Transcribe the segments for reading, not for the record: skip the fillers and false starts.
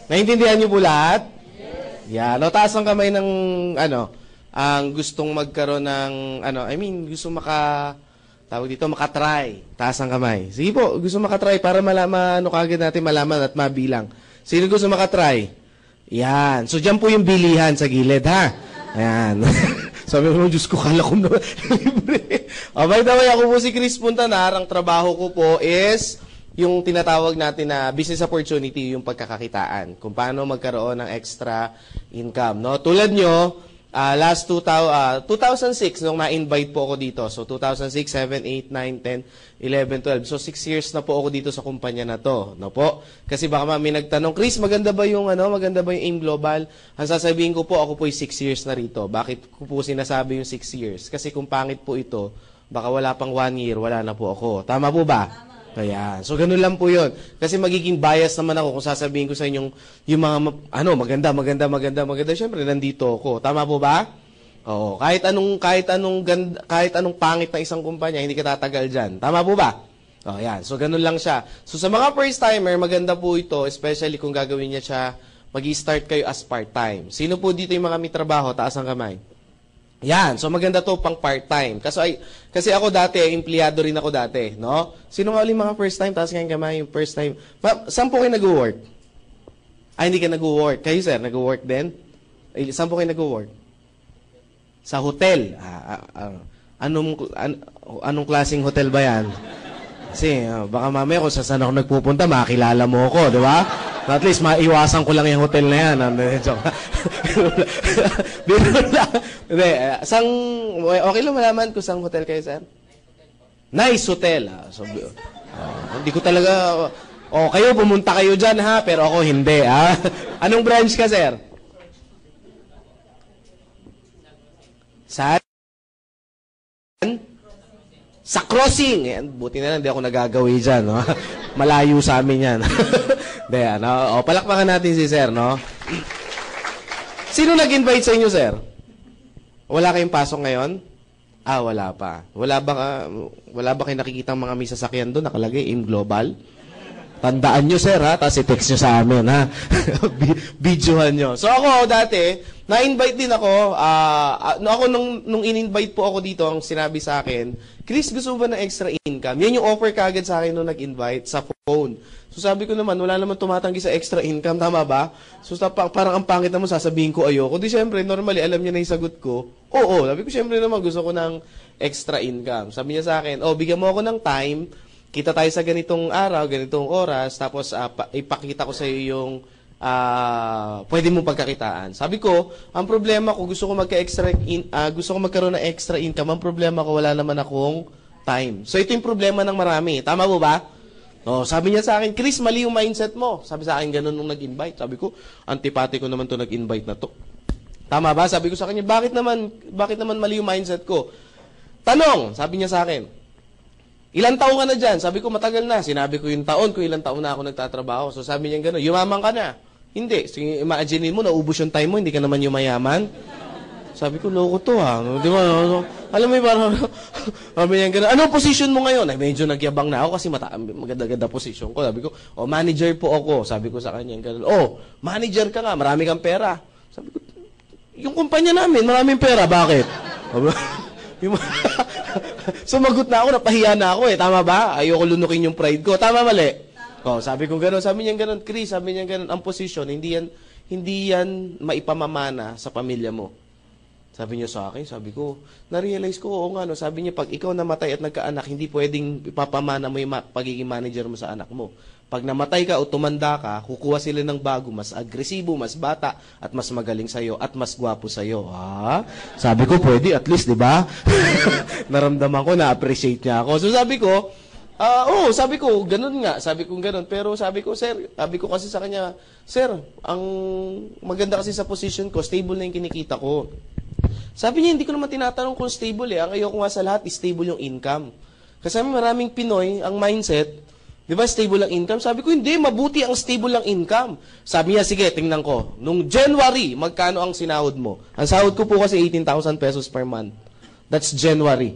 Naintindihan niyo po lahat? Yan. O, taas ang kamay ng, ang gustong magkaroon ng, gusto tawag dito, makatry. Taas ang kamay. Sige po, gusto makatry para malaman, kagad natin malaman at mabilang. Sino gusto makatry? Yan. So, dyan po yung bilihan sa gilid, ha? Ayan. Sabi mo, Diyos ko, kala ko na libre. By the way, ako po si Chris Puntanar. Ang trabaho ko po is yung tinatawag natin na business opportunity, yung pagkakakitaan. Kung paano magkaroon ng extra income. No? Tulad nyo, last 2006, nung na-invite po ako dito. So, 2006, 7, 8, 9, 10, 11, 12. So, 6 years na po ako dito sa kumpanya na to. No po? Kasi baka may nagtanong, Chris, maganda ba yung AIM Global? Ang sasabihin ko po, ako po 6 years na rito. Bakit ko po sinasabi yung 6 years? Kasi kung pangit po ito, baka wala pang 1 year, wala na po ako. Tama po ba? Ayan. So, ganun lang po yun. Kasi magiging bias naman ako kung sasabihin ko sa inyong yung mga, maganda. Siyempre, nandito ako. Tama po ba? Oo. Kahit anong pangit na isang kumpanya, hindi ka tatagal dyan. Tama po ba? O, yan. So, ganun lang siya. So, sa mga first-timer, maganda po ito, especially kung gagawin niya siya, mag-i-start kayo as part-time. Sino po dito yung mga may trabaho? Taas ang kamay. Yan. So, maganda to pang part-time. Kasi ako dati, empleyado rin ako dati, no? Sino nga ulit mga first-time? Taas nga yung kamay, yung first-time. Saan po kayo nag-work? Hindi ka nag-work. Kayo, sir, nag-work din? Saan po kayo nag-work? Sa hotel. Anong klaseng hotel ba yan? Kasi, baka mamaya kung saan ako nagpupunta, makakilala mo ako, di ba? At least, maiwasan ko lang yung hotel na yan. Okay lang malaman kung saan hotel kayo, sir? Nice hotel. Hindi ko talaga... kayo, pumunta kayo dyan, ha? Pero ako, hindi, ha? Anong branch ka, sir? Saan? Sa crossing. Buti na lang, hindi ako nagagawi dyan, no? Malayo sa amin yan. Palakpakan natin si sir, no? Sino nag-invite sa inyo, sir? Wala kayong pasok ngayon? Wala pa. Wala ba kayo nakikita mga may sasakyan doon? Nakalagay, AIM Global? Tandaan nyo, sir, ha? Tapos i-text nyo sa amin, ha? Videohan nyo. So, ako, dati, na-invite din ako. Nung in-invite po ako dito, ang sinabi sa akin, Chris, gusto mo ba ng extra income? Yan yung offer kagad sa akin nung nag-invite sa phone. So, sabi ko naman, wala naman tumatanggi sa extra income. Tama ba? So, parang ang pangit naman sasabihin ko ayoko. Di, syempre, normally, alam niya na yung sagot ko. Oo. Sabi ko, syempre naman, gusto ko ng extra income. Sabi niya sa akin, bigyan mo ako ng time. Kita tayo sa ganitong araw, ganitong oras, tapos ipakita ko sa iyo yung pwede mong pagkakitaan. Sabi ko, ang problema ko, gusto ko magkaroon ng extra income. Ang problema ko, wala naman akong time. So, ito yung problema ng marami. Tama po ba? Sabi niya sa akin, Chris, mali yung mindset mo. Sabi sa akin, ganun nung nag-invite. Sabi ko, antipati ko naman to nag-invite na to. Tama ba? Sabi ko sa kanya, bakit naman mali yung mindset ko? Tanong, sabi niya sa akin, ilan taon ka na dyan? Sabi ko, matagal na. Sinabi ko yung taon, kung ilang taon na ako nagtatrabaho. So sabi niya gano'n, yumaman ka na. Hindi. Sige, imagine mo, naubos yung time mo, hindi ka naman yumayaman. Sabi ko, loko to ha. Di ba? Alam mo yung parang, sabi niya gano'n, anong position mo ngayon? Medyo nagyabang na ako kasi maganda-ganda position ko. Sabi ko, manager po ako. Sabi ko sa kanya gano'n, manager ka nga, marami kang pera. Sabi ko, yung kumpanya namin, maraming pera, bakit? Sumagot na ako, napahiya na ako Tama ba? Ayoko lunukin yung pride ko. Tama, mali? Sabi ko gano'n. Sabi niya gano'n, Chris, sabi niya gano'n, ang posisyon, hindi yan maipamamana sa pamilya mo. Sabi niya sa akin, sabi ko, na-realize ko, oo nga, no? Sabi niya, pag ikaw namatay at nagkaanak, hindi pwedeng ipapamana mo yung pagiging manager mo sa anak mo. Pag namatay ka o tumanda ka, kukuha sila ng bago, mas agresibo, mas bata, at mas magaling sa'yo, at mas gwapo sa'yo. Sabi ko, pwede, at least, di ba? Naramdaman ko, na-appreciate niya ako. So sabi ko, sabi ko, ganun nga. Sabi ko, ganun. Pero sabi ko, sir, sabi ko kasi sa kanya, sir, ang maganda kasi sa position ko, stable na yung kinikita ko. Sabi niya, hindi ko naman tinatanong kung stable Ang ayoko nga sa lahat, stable yung income. Kasi maraming Pinoy, ang mindset, di ba, stable ang income? Sabi ko, hindi, mabuti ang stable ang income. Sabi niya, sige, tingnan ko. Nung January, magkano ang sinahod mo? Ang sahod ko po kasi 18,000 pesos per month. That's January.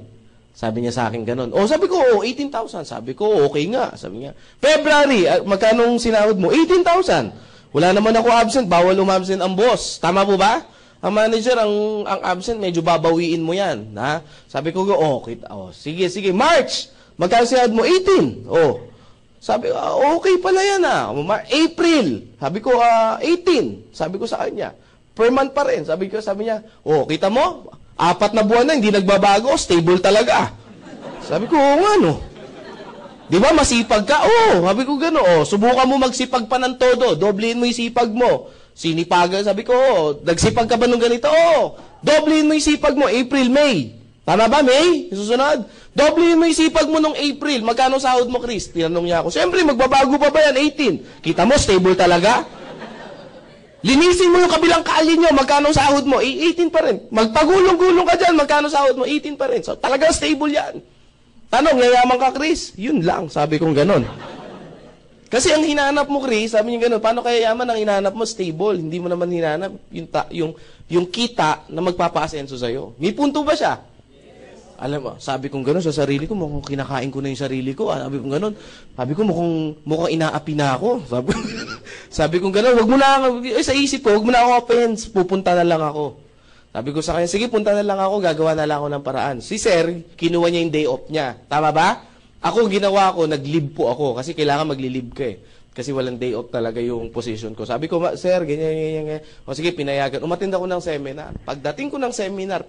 Sabi niya sa akin ganun. Sabi ko, 18,000. Sabi ko, okay nga. Sabi niya, February, magkano ang sinahod mo? 18,000. Wala naman ako absent, bawal umabsent ang boss. Tama po ba? Ang manager, ang absent, medyo babawiin mo yan. Ha? Sabi ko, sige, March, magkano sahod mo? 18. Sabi ko, okay pala yan April, sabi ko, 18. Sabi ko sa kanya, per month pa rin. Sabi niya, kita mo? 4 na buwan na, hindi nagbabago, stable talaga. Sabi ko, Di ba, masipag ka? Sabi ko gano'n. Subukan mo magsipag pa ng todo. Doblehin mo yung sipag mo. Sinipagan, sabi ko, nagsipag ka ba nung ganito? Doblehin mo yung sipag mo, April, May. Tama ba, May? Susunod? Doblehin mo yung sipag mo nung April. Magkano sahod mo, Chris? Tinanong niya ako. Siyempre, magbabago pa ba yan? 18. Kita mo, stable talaga? Linisin mo yung kabilang kali nyo. Magkano sahod mo? 18 pa rin. Magpagulong-gulong ka dyan. Magkano sahod mo? 18 pa rin. So, talagang stable yan. Tanong, yayaman ka, Chris? Yun lang, sabi kong ganon. Kasi ang hinahanap mo, Chris, sabi niya ganon, paano kaya yaman ang hinahanap mo? Stable. Hindi mo naman hinahanap yung kita na magpapaasenso sa'yo. May punto ba siya? Yes. Alam mo, sabi kong ganon sa sarili ko, mukhang kinakain ko na yung sarili ko. Sabi kong ganon. Sabi ko, mukhang inaapi na ako. Sabi kong ganon, wag mo na, sa isip ko, wag mo na ako offense, pupunta na lang ako. Sabi ko sa kanya, sige, punta na lang ako, gagawa na lang ako ng paraan. Si Sir, kinuha niya yung day off niya. Tama ba? Ako, ginawa ko, nag-leave po ako. Kasi kailangan mag-leave ka Kasi walang day off talaga yung position ko. Sabi ko, Sir, ganyan. O sige, pinayagan. Umattend ako ng seminar. Pagdating ko ng seminar,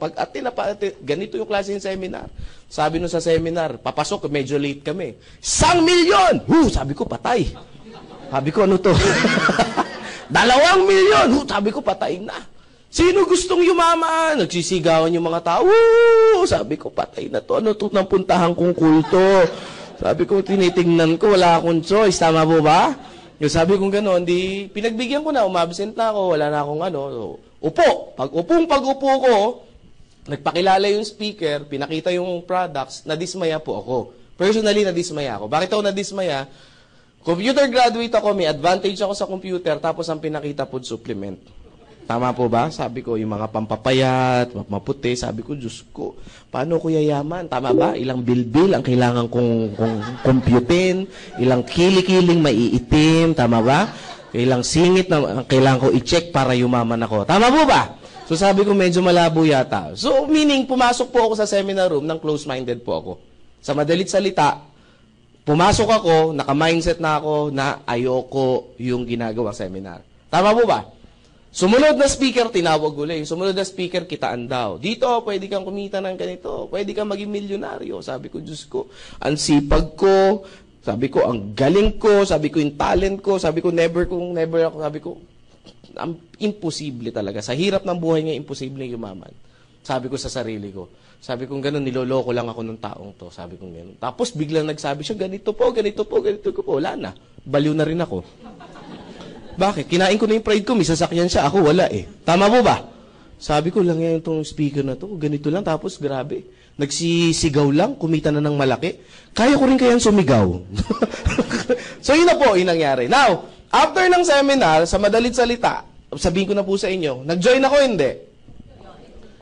ganito yung klase ng seminar. Sabi nun sa seminar, papasok, medyo late kami. 1,000,000! Sabi ko, patay. Sabi ko, ano to? 2,000,000! Sabi ko, patay na. Sino gustong yumaman? Nagsisigawan yung mga tao. Sabi ko, patay na to. Ano to nang puntahan kong kulto? Sabi ko, tinitingnan ko, wala akong choice. Tama po ba? Yung sabi kong gano'n, pinagbigyan ko na, umabsent na ako, wala na akong upo. Pag-upo ko, nagpakilala yung speaker, pinakita yung products, nadismaya po ako. Personally, nadismaya ako. Bakit ako nadismaya? Computer graduate ako, may advantage ako sa computer, tapos ang pinakita food supplement. Tama po ba? Sabi ko, yung mga pampapayat, maputi, sabi ko, Diyos ko, paano ko yayaman? Tama ba? Ilang bilbil ang kailangan kong computein, ilang kili-kiling maiitim, tama ba? Ilang singit na kailangan ko i-check para yumaman ako. Tama po ba? So sabi ko, medyo malabo yata. So meaning, pumasok po ako sa seminar room ng close-minded po ako. Sa madalit salita, pumasok ako, naka-mindset na ako na ayoko yung ginagawa seminar. Tama po ba? Sumunod na speaker, tinawag ulit. Sumunod na speaker, kitaan daw. Dito, pwede kang kumita ng ganito. Pwede kang maging milyonaryo. Sabi ko, Diyos ko, ang sipag ko. Sabi ko, ang galing ko. Sabi ko, yung talent ko. Sabi ko, never ako. Sabi ko, imposible talaga. Sa hirap ng buhay nga, imposible yumaman. Sabi ko sa sarili ko. Sabi ko, gano'n, niloloko lang ako ng taong to. Sabi ko, gano'n. Tapos, biglang nagsabi siya, ganito po. Wala na. Baliw na rin ako. Bakit? Kinain ko na yung pride ko, may sasakyan siya, ako wala Tama po ba? Sabi ko lang yan itong speaker na to, ganito lang, tapos grabe. Nagsisigaw lang, kumita na ng malaki. Kaya ko rin kayang sumigaw. So yun na po, yung nangyari. Now, after ng seminar, sa madalit salita, sabihin ko na po sa inyo, nag-join ako, hindi?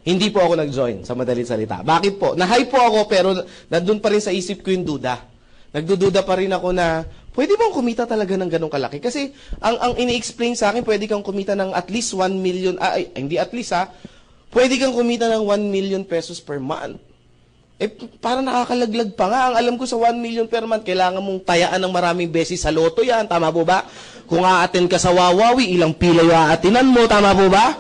Hindi po ako nag-join sa madalit salita. Bakit po? Na-hype po ako, pero nandun pa rin sa isip ko yung duda. Nagdududa pa rin ako na, pwede bang kumita talaga ng ganong kalaki? Kasi, ang ini-explain sa akin, pwede kang kumita ng at least 1 million, hindi at least pwede kang kumita ng 1 million pesos per month. Parang nakakalaglag pa nga. Ang alam ko sa 1 million per month, kailangan mong tayaan ng maraming beses sa loto yan. Tama po ba? Kung aaten ka sa Wawawi, ilang pila yung aatinan mo. Tama po ba?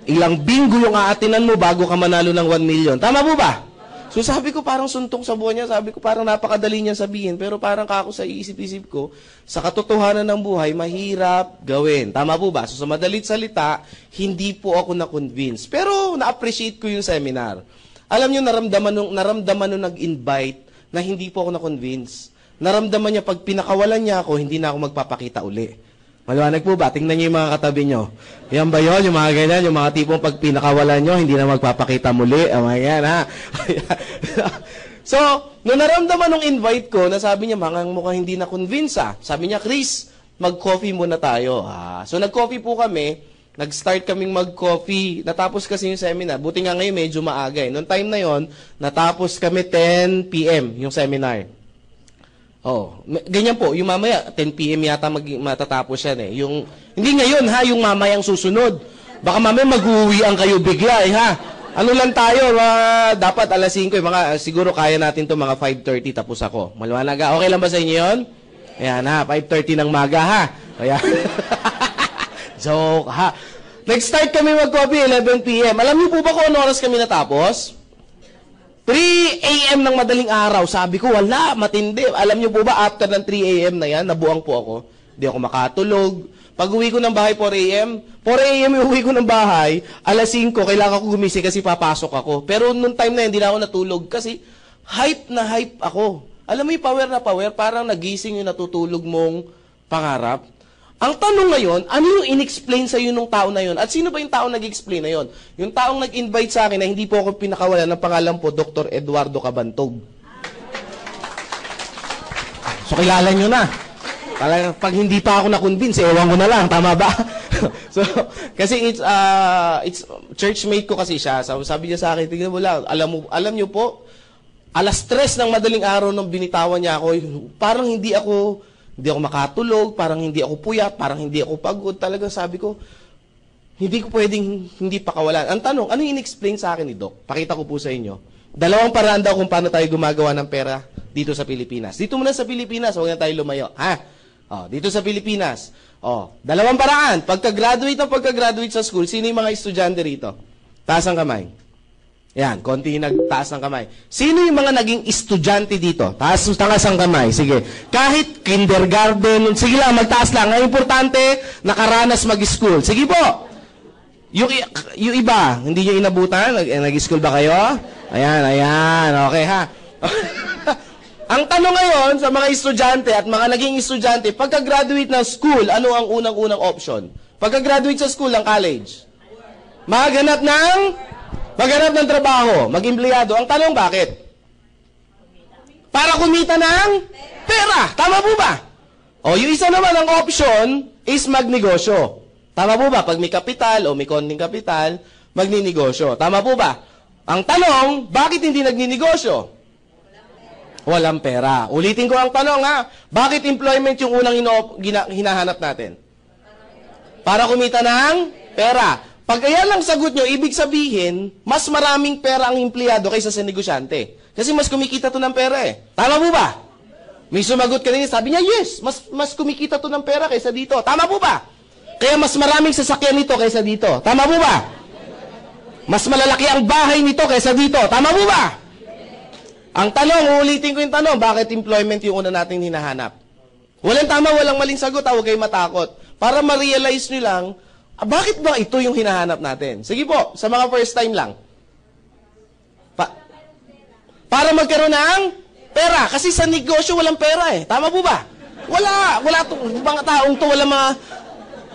Ilang bingo yung aatinan mo bago ka manalo ng 1 million. Tama po ba? So sabi ko parang suntok sa buhay niya, sabi ko parang napakadali niya sabihin, pero parang kako sa isip-isip ko, sa katotohanan ng buhay, mahirap gawin. Tama po ba? So sa madalit salita, hindi po ako na-convince. Pero na-appreciate ko yung seminar. Alam niyo, naramdaman nung nag-invite na hindi po ako na-convince. Naramdaman niya pag pinakawalan niya ako, hindi na ako magpapakita uli. Maliwanag po ba? Tingnan niyo yung mga katabi niyo. Yan ba yun? Yung mga ganyan, yung mga tipong pag pinakawalan niyo, hindi na magpapakita muli. Yan, ha? So, nung naramdaman nung invite ko, na sabi niya, mukhang hindi na-convince, Sabi niya, Chris, mag-coffee muna tayo. So, nag-coffee po kami. Nag-start kaming mag-coffee. Natapos kasi yung seminar. Buti nga ngayon, medyo maaga. Noong time na yon, natapos kami 10 p.m. yung seminar. Ganyan po. Yung mamaya, 10 p.m. yata matatapos yan Hindi ngayon ha, yung mamayang susunod. Baka mamaya mag-uwian kayo bigla ha. Ano lang tayo, dapat alas 5, siguro kaya natin to mga 5:30 tapos ako. Maliwanag ha? Okay lang ba sa inyo yun? Ayan ha, 5:30 ng maga ha. Ayan. Joke ha. Nag-start kami mag-coffee 11 p.m. Alam niyo po ba kung ano oras kami natapos? 3 a.m. ng madaling araw. Sabi ko, wala, matindi. Alam niyo po ba, after ng 3 a.m. na yan, nabuang po ako. Hindi ako makatulog. Pag uwi ko ng bahay, 4 a.m. 4 a.m. uwi ko ng bahay, alas 5, kailangan ko gumising kasi papasok ako. Pero nung time na yun, hindi na ako natulog kasi hype na hype ako. Alam mo yung power na power, parang nagising yung natutulog mong pangarap. Ang tanong ngayon, ano yung in-explain sa'yo nung tao na yun? At sino ba yung tao nag-explain na yun? Yung taong nag-invite sa akin na hindi po ako pinakawalan ng pangalan po, Dr. Eduardo Cabantog. So, kilala nyo na. Pag hindi pa ako na-convince, ewan ko na lang, tama ba? So, kasi it's churchmate ko kasi siya. Sabi niya sa akin, tignan mo lang, alam niyo po, alas 3 ng madaling araw nung binitawan niya ako, parang hindi ako makatulog, parang hindi ako puyat, parang hindi ako pagod. Talagang sabi ko, hindi ko pwedeng hindi pakawalan. Ang tanong, ano yung in-explain sa akin ni Doc? Pakita ko po sa inyo. 2 paraan daw kung paano tayo gumagawa ng pera dito sa Pilipinas. Dito muna sa Pilipinas, huwag na tayo lumayo. Ha? Dito sa Pilipinas. 2 paraan. Pagka-graduate sa school, sino yung mga estudyante rito? Taas ang kamay. Yan, konti nagtaas ng kamay. Sino yung mga naging estudyante dito? Taas ang kamay. Sige. Kahit kindergarten, sige lang, magtaas lang. Ang importante, nakaranas mag-school. Sige po. Yung iba, hindi nyo inabutan? Nag-school ba kayo? Ayan. Okay ha. Ang tanong ngayon sa mga estudyante at mga naging estudyante, pagka-graduate ng school, ano ang unang-unang option? Pagka-graduate sa school ng college? Maghanap ng trabaho, mag-empleyado. Ang tanong, bakit? Para kumita ng pera. Tama po ba? Yung isa naman ang option is magnegosyo. Tama po ba? Pag may kapital o may konting kapital, magninegosyo. Tama po ba? Ang tanong, bakit hindi nagninegosyo? Walang pera. Ulitin ko ang tanong ha. Bakit employment yung unang hinahanap natin? Para kumita ng pera. Pag kaya lang sagot nyo, ibig sabihin, mas maraming pera ang empleyado kaysa sa negosyante. Kasi mas kumikita to ng pera eh. Tama po ba? May sumagot kanina, sabi niya, yes, mas kumikita to ng pera kaysa dito. Tama po ba? Kaya mas maraming sasakyan nito kaysa dito. Tama po ba? Mas malalaki ang bahay nito kaysa dito. Tama po ba? Ang tanong, uulitin ko yung tanong, bakit employment yung una nating hinahanap? Walang tama, walang maling sagot, huwag kayong matakot. Para ma-realize nyo lang, bakit ba ito yung hinahanap natin? Sige po, sa mga first time lang. Para magkaroon ng pera. Kasi sa negosyo, walang pera eh. Tama po ba? Wala to, mga taong to, walang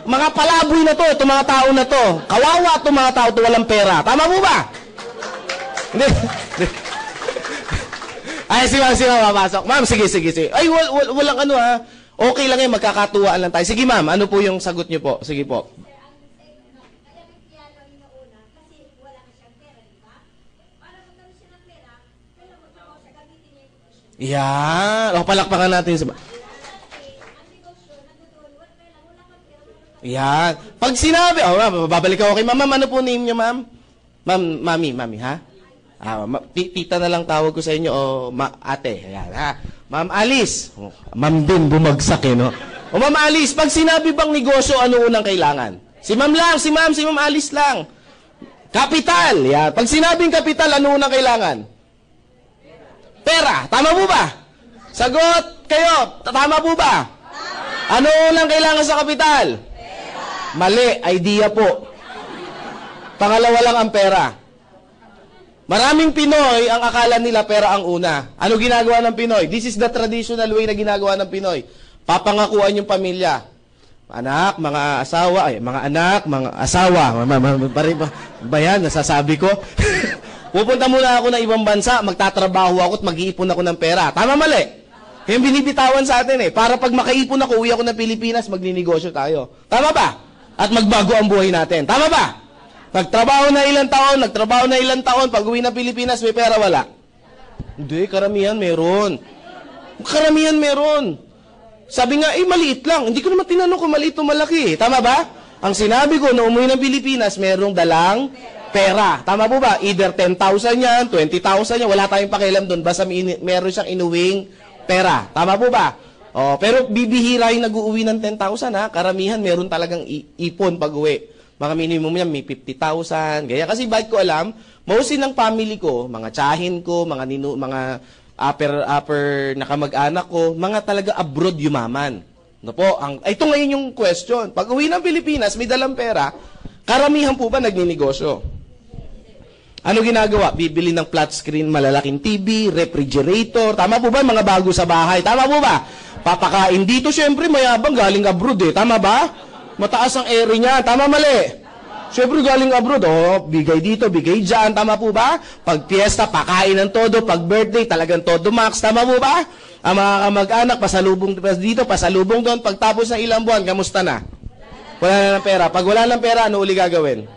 mga palaboy na to, itong mga tao na to. Kawawa itong mga tao to, walang pera. Tama po ba? Hindi. Ay, si ma'am papasok. Ma'am, sige. Ay, walang ano ha. Okay lang yan, magkakatuwaan lang tayo. Sige ma'am, ano po yung sagot niyo po? Sige po. Yan. Palakpakan natin. Yan. Pag sinabi, babalik ako kay ma'am. Ano po name niyo ma'am? Mami, ha? Tita na lang tawag ko sa inyo o ate. Ayan, ha? Ma'am Alice. Ma'am din bumagsak no? O Ma'am Alice, pag sinabi bang negosyo, ano unang kailangan? Si Ma'am Alice lang. Kapital. Yan. Pag sinabing kapital, ano unang kailangan? Pera. Tama po ba? Sagot kayo. Tama po ba? Ano unang kailangan sa kapital? Pera. Mali. Idea po. Pangalawa lang ang pera. Maraming Pinoy, ang akala nila pera ang una. Ano ginagawa ng Pinoy? This is the traditional way na ginagawa ng Pinoy. Papangakuan yung pamilya. Anak, mga asawa. Ba yan, nasasabi ko? Pupunta muna ako ng ibang bansa, magtatrabaho ako at mag-iipon ako ng pera. Tama mali? Kaya binibitawan sa atin eh. Para pag makaipon ako, uwi ako ng Pilipinas, magninegosyo tayo. Tama ba? At magbago ang buhay natin. Tama ba? Nagtrabaho na ilang taon, pag uwi ng Pilipinas, may pera wala. Hindi, karamihan meron. Sabi nga, maliit lang. Hindi ko naman tinanong kung maliit o malaki. Tama ba? Ang sinabi ko, nung umuwi ng Pilipinas, merong dalang pera. Tama po ba? Either 10,000 yan, 20,000 yan, wala tayong pakialam doon. Basta meron siyang inuwing pera. Tama po ba? Pero bibihira yung nag-uuwi ng 10,000 ha. Karamihan meron talagang ipon pag-uwi. Mga minimum yan, may 50,000. Gaya kasi bakit ko alam, mostly ng family ko, mga tsahin ko, mga upper na kamag-anak ko, mga talaga abroad yumaman. No po, ito ngayon yung question. Pag uwi ng Pilipinas, may dalang pera, karamihan po ba nagninegosyo? Ano ginagawa? Bibili ng flat screen, malalaking TV, refrigerator. Tama po ba? Mga bago sa bahay. Tama po ba? Papakain dito, syempre, mayabang galing abroad eh. Tama ba? Mataas ang ere niya. Tama mali? Siyempre galing abroad, bigay dito, bigay dyan, tama po ba? Pag piyesta, pakain ng todo, pag birthday, talagang todo max, tama po ba? Ang mga kamag-anak, pasalubong dito, pasalubong doon, pagtapos ng ilang buwan, kamusta na? Wala na ng pera. Pag wala ng pera, ano uli gagawin?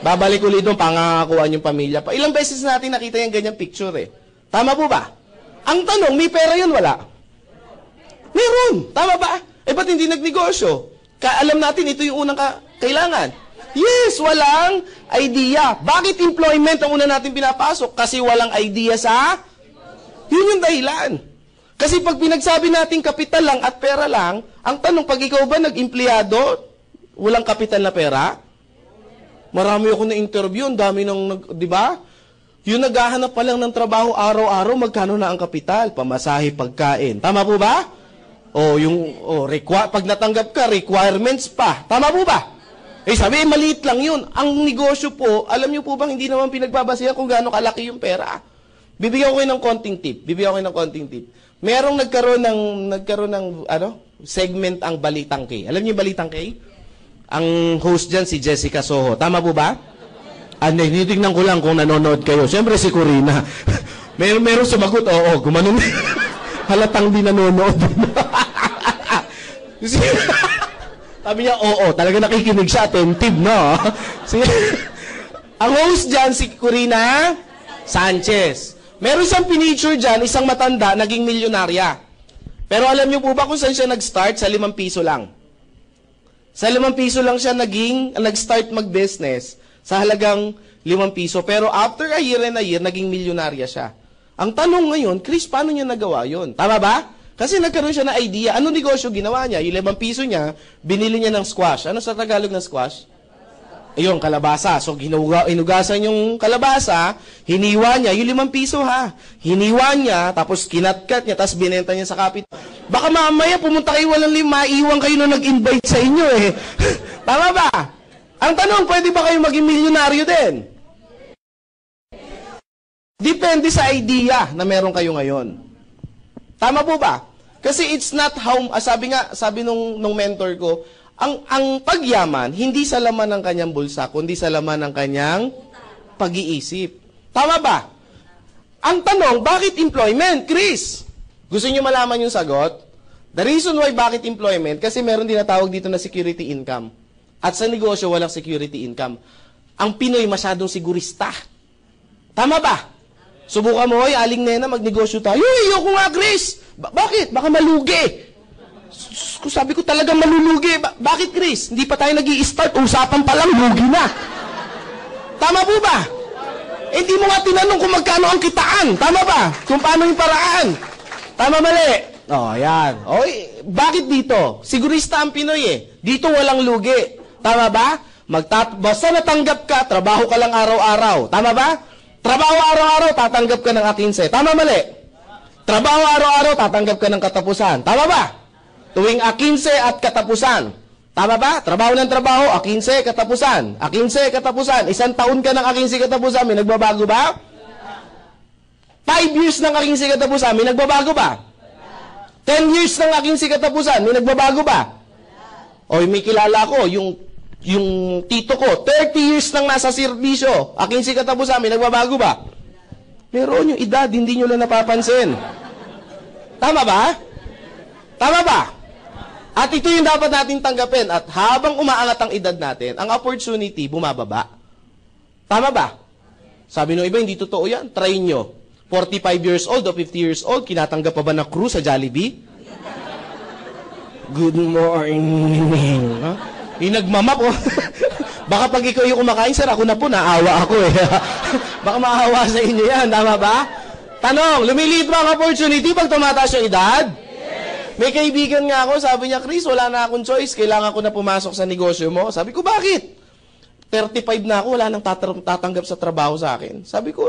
Babalik uli doon, pangangakuan yung pamilya. Ilang beses natin nakita yung ganyang picture eh. Tama po ba? Ang tanong, may pera yun, wala? Meron, tama ba? Ba't hindi nagnegosyo? Alam natin, ito yung unang kailangan. Yes, walang idea. Bakit employment ang una natin pinapasok? Kasi walang idea sa... Yun yung dahilan. Kasi pag pinagsabi natin kapital lang at pera lang, ang tanong, pag ikaw ba nag-empleyado, walang kapital na pera? Marami ako na interview, ang dami ng, di ba? Yung naghahanap pa lang ng trabaho araw-araw, magkano na ang kapital? Pamasahe, pagkain. Tama po ba? Pag natanggap ka, requirements pa. Tama po ba? Sabi, maliit lang yun. Ang negosyo po, alam niyo po bang hindi naman pinagbabasihan kung gaano kalaki yung pera? Bibigyan ko kayo ng konting tip. Merong nagkaroon ng segment ang Balitang K. Alam niyo yung Balitang K? Ang host dyan si Jessica Soho. Tama po ba? Nitignan ko lang kung nanonood kayo. Siyempre si Corina. Meron sumagot, gumanon. Halatang di nanonood. Sabi niya, talaga nakikinig siya, attentive, no? Ang host dyan, si Corina Sanchez. Meron siyang pinicture dyan, isang matanda, naging milyonarya. Pero alam niyo po ba kung saan siya nag-start? Sa 5 piso lang. Sa 5 piso lang siya nag-start mag-business sa halagang 5 piso. Pero after a year and a year, naging milyonarya siya. Ang tanong ngayon, Chris, paano niya nagawa yun? Tama ba? Kasi nagkaroon siya ng idea. Ano negosyo ginawa niya? Yung 5 piso niya, binili niya ng squash. Ano sa Tagalog ng squash? Ayun, kalabasa. So, hinugasan yung kalabasa, hiniwa niya, yung 5 piso ha. Hiniwa niya, tapos kinatkat niya, tapos binenta niya sa kapit. Baka mamaya pumunta kayo walang maiwan kayo na nag-invite sa inyo eh. Tama ba? Ang tanong, pwede ba kayo maging milyonaryo din? Depende sa idea na meron kayo ngayon. Tama po ba? Kasi it's not how, sabi nung mentor ko, ang pagyaman, hindi sa laman ng kanyang bulsa, kundi sa laman ng kanyang pag-iisip. Tama ba? Ang tanong, bakit employment? Chris, gusto niyo malaman yung sagot? The reason why bakit employment, kasi meron din natawag dito na security income. At sa negosyo, walang security income. Ang Pinoy masyadong sigurista. Tama ba? Subukan mo, aling nena, magnegosyo tayo. Ayoko nga, Chris. Bakit? Baka malugi. Sabi ko talagang malulugi. Bakit, Chris? Hindi pa tayo nag-i-start. Usapan pa lang, lugi na. Tama po ba? Hindi mo nga tinanong kung magkano ang kitaan. Tama ba? Kung paano yung paraan. Tama mali. Yan. Bakit dito? Sigurista ang Pinoy eh. Dito walang lugi. Tama ba? Basta natanggap ka, trabaho ka lang araw-araw. Tama ba? Trabaho araw-araw, tatanggap ka ng A15. Tama mali? Trabaho araw-araw, tatanggap ka ng katapusan. Tama ba? Tuwing A15 at katapusan. Tama ba? Trabaho ng trabaho, A15, katapusan. A15, katapusan. 1 taon ka ng A15 katapusan, may nagbabago ba? 5 years ng A15 katapusan, may nagbabago ba? 10 years ng A15 katapusan, may nagbabago ba? May kilala ko, yung tito ko, 30 years nang nasa serbisyo, 15 katapusan, may nagbabago ba? Meron yung edad, hindi nyo lang napapansin. Tama ba? Tama ba? At ito yung dapat natin tanggapin. At habang umaangat ang edad natin, ang opportunity bumababa. Tama ba? Sabi nung iba, hindi totoo yan. Try nyo. 45 years old o 50 years old, kinatanggap pa ba na crew sa Jollibee? Good morning. Huh? Yung nagmamap, oh. Baka pag ikaw yung kumakain, sir, ako na po, naawa ako eh. Baka maawa sa inyo yan, tama ba? Tanong, lumiliit ba ang opportunity pag tumataas yung edad? Yes. May kaibigan nga ako, sabi niya, Chris, wala na akong choice, kailangan ko na pumasok sa negosyo mo. Sabi ko, bakit? 35 na ako, wala nang tatanggap sa trabaho sa akin. Sabi ko,